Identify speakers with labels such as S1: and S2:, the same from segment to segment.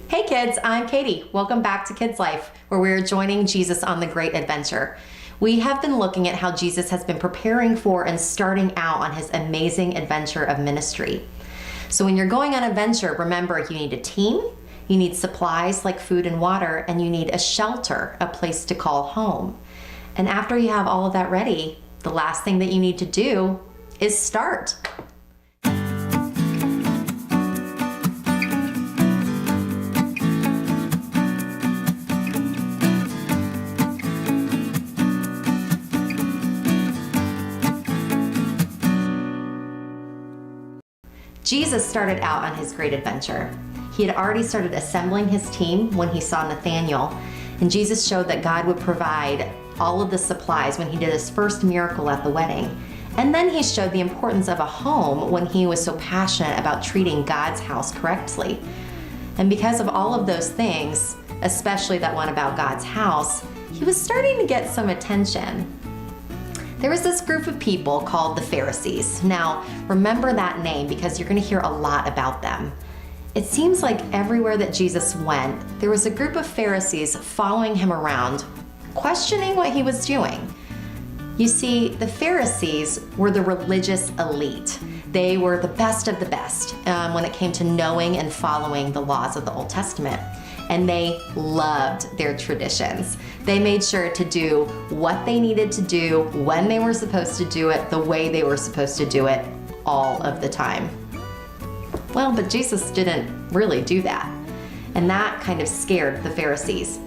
S1: Hey kids, I'm Katie. Welcome back to Kids Life, where we're joining Jesus on the great adventure. We have been looking at how Jesus has been preparing for and starting out on his amazing adventure of ministry. So when you're going on an adventure, remember you need a team, you need supplies like food and water, and you need a shelter, a place to call home. And after you have all of that ready, the last thing that you need to do is start. Jesus started out on his great adventure. He had already started assembling his team when he saw Nathanael, and Jesus showed that God would provide all of the supplies when he did his first miracle at the wedding. And then he showed the importance of a home when he was so passionate about treating God's house correctly. And because of all of those things, especially that one about God's house, he was starting to get some attention. There was this group of people called the Pharisees. Now, remember that name because you're going to hear a lot about them. It seems like everywhere that Jesus went, there was a group of Pharisees following him around, questioning what he was doing. You see, the Pharisees were the religious elite. They were the best of the best when it came to knowing and following the laws of the Old Testament. And they loved their traditions. They made sure to do what they needed to do, when they were supposed to do it, the way they were supposed to do it, all of the time. Well, but Jesus didn't really do that. And that kind of scared the Pharisees.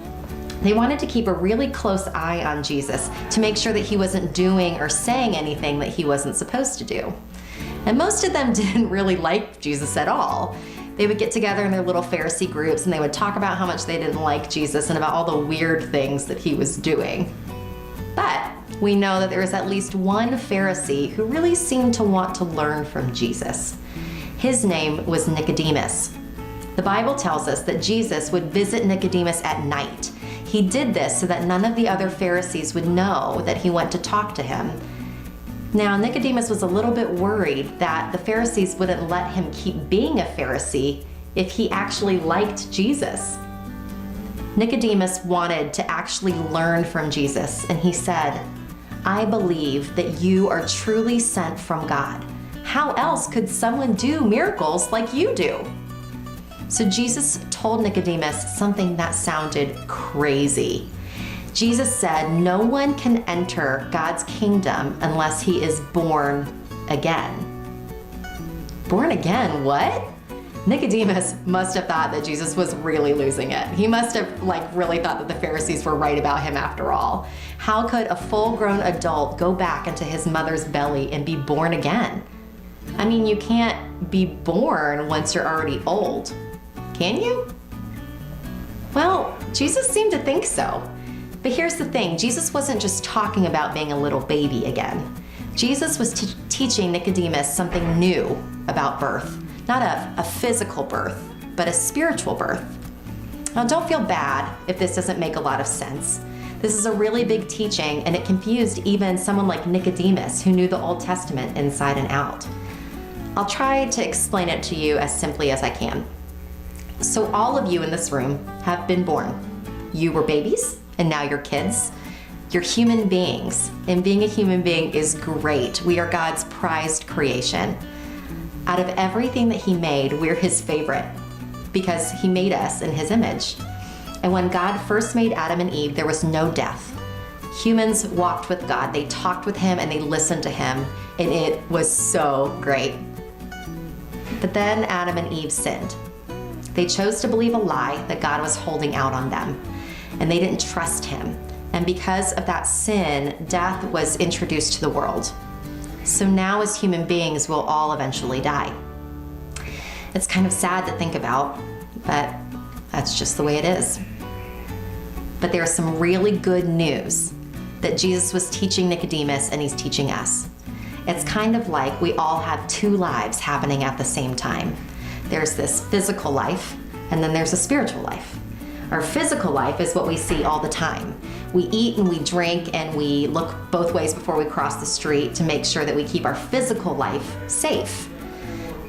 S1: They wanted to keep a really close eye on Jesus to make sure that he wasn't doing or saying anything that he wasn't supposed to do. And most of them didn't really like Jesus at all. They would get together in their little Pharisee groups and they would talk about how much they didn't like Jesus and about all the weird things that he was doing. But we know that there was at least one Pharisee who really seemed to want to learn from Jesus. His name was Nicodemus. The Bible tells us that Jesus would visit Nicodemus at night. He did this so that none of the other Pharisees would know that he went to talk to him. Now, Nicodemus was a little bit worried that the Pharisees wouldn't let him keep being a Pharisee if he actually liked Jesus. Nicodemus wanted to actually learn from Jesus, and he said, "I believe that you are truly sent from God. How else could someone do miracles like you do?" So Jesus told Nicodemus something that sounded crazy. Jesus said, "No one can enter God's kingdom unless he is born again." Born again, what? Nicodemus must have thought that Jesus was really losing it. He must have really thought that the Pharisees were right about him after all. How could a full-grown adult go back into his mother's belly and be born again? I mean, you can't be born once you're already old, can you? Well, Jesus seemed to think so. But here's the thing, Jesus wasn't just talking about being a little baby again. Jesus was teaching Nicodemus something new about birth. Not a physical birth, but a spiritual birth. Now don't feel bad if this doesn't make a lot of sense. This is a really big teaching and it confused even someone like Nicodemus who knew the Old Testament inside and out. I'll try to explain it to you as simply as I can. So all of you in this room have been born. You were babies, and now you're kids. You're human beings, and being a human being is great. We are God's prized creation. Out of everything that he made, we're his favorite because he made us in his image. And when God first made Adam and Eve, there was no death. Humans walked with God, they talked with him, and they listened to him, and it was so great. But then Adam and Eve sinned. They chose to believe a lie that God was holding out on them, and they didn't trust him. And because of that sin, death was introduced to the world. So now as human beings, we'll all eventually die. It's kind of sad to think about, but that's just the way it is. But there's some really good news that Jesus was teaching Nicodemus and he's teaching us. It's kind of like we all have two lives happening at the same time. There's this physical life, and then there's a spiritual life. Our physical life is what we see all the time. We eat and we drink and we look both ways before we cross the street to make sure that we keep our physical life safe.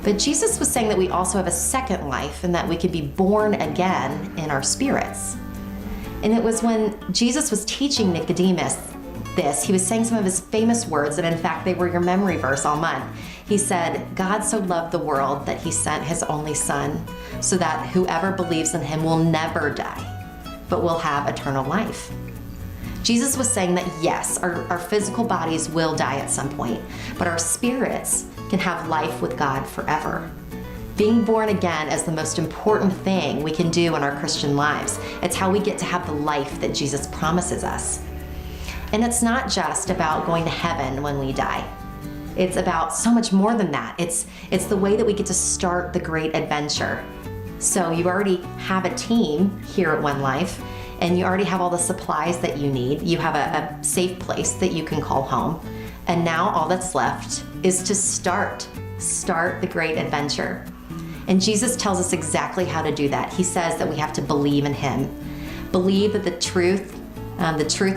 S1: But Jesus was saying that we also have a second life and that we could be born again in our spirits. And it was when Jesus was teaching Nicodemus this, he was saying some of his famous words, and in fact, they were your memory verse all month. He said, God so loved the world that he sent his only son so that whoever believes in him will never die, but will have eternal life. Jesus was saying that yes, our physical bodies will die at some point, but our spirits can have life with God forever. Being born again is the most important thing we can do in our Christian lives. It's how we get to have the life that Jesus promises us. And it's not just about going to heaven when we die. It's about so much more than that. It's the way that we get to start the great adventure. So you already have a team here at One Life, and you already have all the supplies that you need. You have a safe place that you can call home. And now all that's left is to start the great adventure. And Jesus tells us exactly how to do that. He says that we have to believe in him. Believe that the truth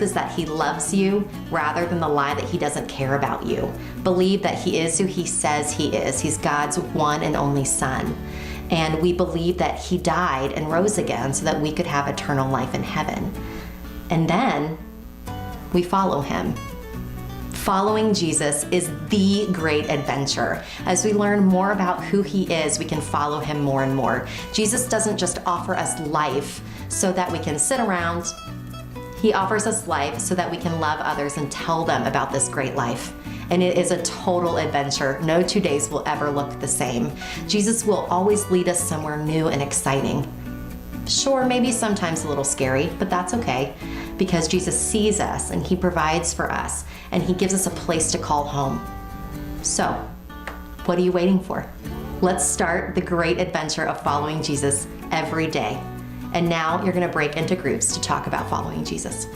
S1: is that he loves you rather than the lie that he doesn't care about you. Believe that he is who he says he is. He's God's one and only son. And we believe that he died and rose again so that we could have eternal life in heaven. And then we follow him. Following Jesus is the great adventure. As we learn more about who he is, we can follow him more and more. Jesus doesn't just offer us life so that we can sit around. He offers us life so that we can love others and tell them about this great life. And it is a total adventure. No 2 days will ever look the same. Jesus will always lead us somewhere new and exciting. Sure, maybe sometimes a little scary, but that's okay, because Jesus sees us and he provides for us and he gives us a place to call home. So, what are you waiting for? Let's start the great adventure of following Jesus every day. And now you're going to break into groups to talk about following Jesus.